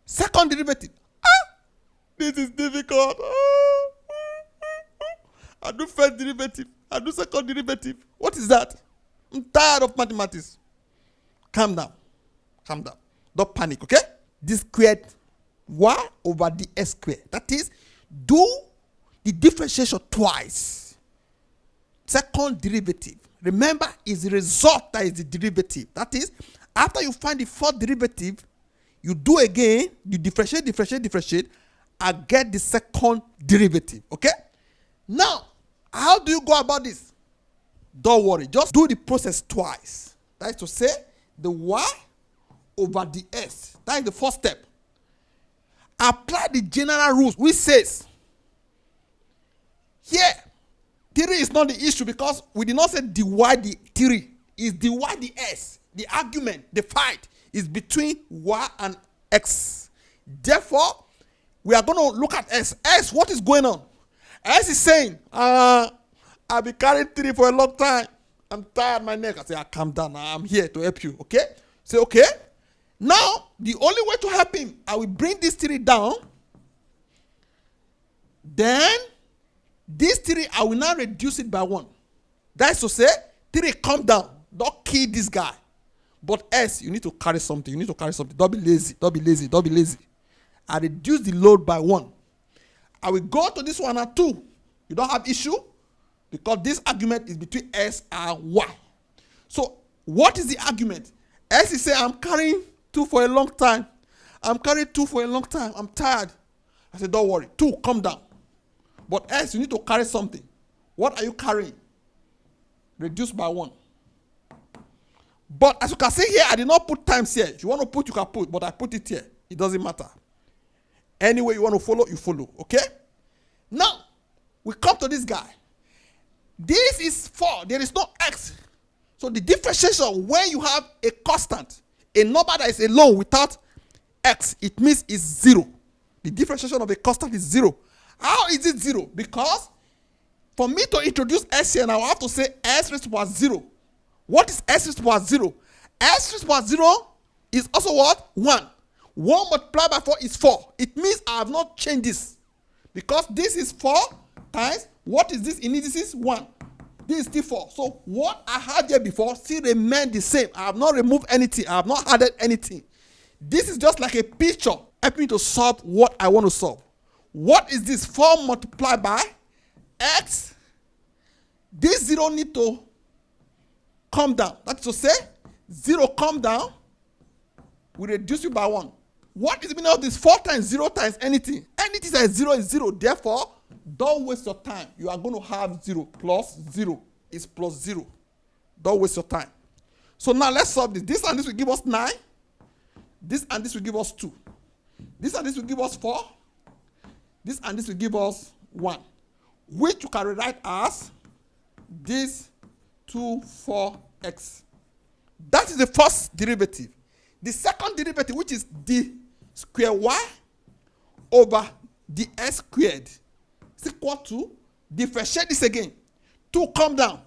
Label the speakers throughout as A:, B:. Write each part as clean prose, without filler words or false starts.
A: Second derivative. This is difficult. I do first derivative. I do second derivative. What is that? I'm tired of mathematics. Calm down. Calm down. Don't panic, okay? D squared y over dx squared. That is, do the differentiation twice. Second derivative. Remember, is the result that is the derivative. That is, after you find the fourth derivative, you do again, you differentiate, and get the second derivative. Okay? Now, how do you go about this? Don't worry, just do the process twice. That is to say, the y over the s. That is the first step. Apply the general rules, which says, here, 3 is not the issue because we did not say dy the 3. It's dy the s. The argument, the fight, is between y and x. Therefore, we are going to look at s. S, what is going on? S is saying, I've been carrying 3 for a long time. I'm tired of my neck. I say, calm down. I'm here to help you. Okay? Say, okay. Now, the only way to help him, I will bring this 3 down. Then, this 3, I will now reduce it by 1. That is to say, 3, come down. Don't kill this guy. But S, you need to carry something. You need to carry something. Don't be lazy. Don't be lazy. Don't be lazy. I reduce the load by 1. I will go to this one and 2. You don't have issue because this argument is between S and Y. So, what is the argument? S is saying, I'm carrying 2 for a long time. I'm carrying 2 for a long time. I'm tired. I said, don't worry. 2, come down. But S, you need to carry something. What are you carrying? Reduce by 1. But as you can see here, I did not put times here. If you want to put, you can put. But I put it here. It doesn't matter. Any way you want to follow, you follow. Okay? Now, we come to this guy. This is 4. There is no x. So the differentiation, when you have a constant, a number that is alone without x, it means it's 0. The differentiation of a constant is 0. How is it 0? Because for me to introduce s here, now I have to say s raised to the power 0. What is s raised to the power 0? S raised to the power 0 is also what? 1. 1 multiplied by 4 is 4. It means I have not changed this. Because this is 4 times, what is this? In it, this is 1. This is still 4. So what I had here before still remained the same. I have not removed anything. I have not added anything. This is just like a picture helping me to solve what I want to solve. What is this? 4 multiplied by x. This 0 need to come down. That's to say, 0 come down. We reduce it by 1. What is the meaning of this? 4 times 0 times anything. Anything that is 0 is 0. Therefore, don't waste your time. You are going to have 0 plus 0 is plus 0. Don't waste your time. So now let's solve this. This and this will give us 9. This and this will give us 2. This and this will give us 4. This and this will give us 1. Which you can rewrite as this 2, 4x. That is the first derivative. The second derivative, which is d square y over dx squared, is equal to, differentiate this again. 2 come down.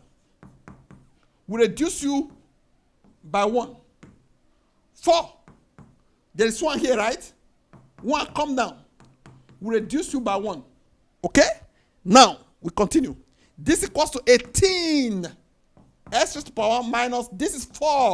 A: We reduce you by 1. 4. There is 1 here, right? 1 come down. We reduce you by 1. Okay? Now, we continue. This equals to 18. S raised to the power minus, this is 4.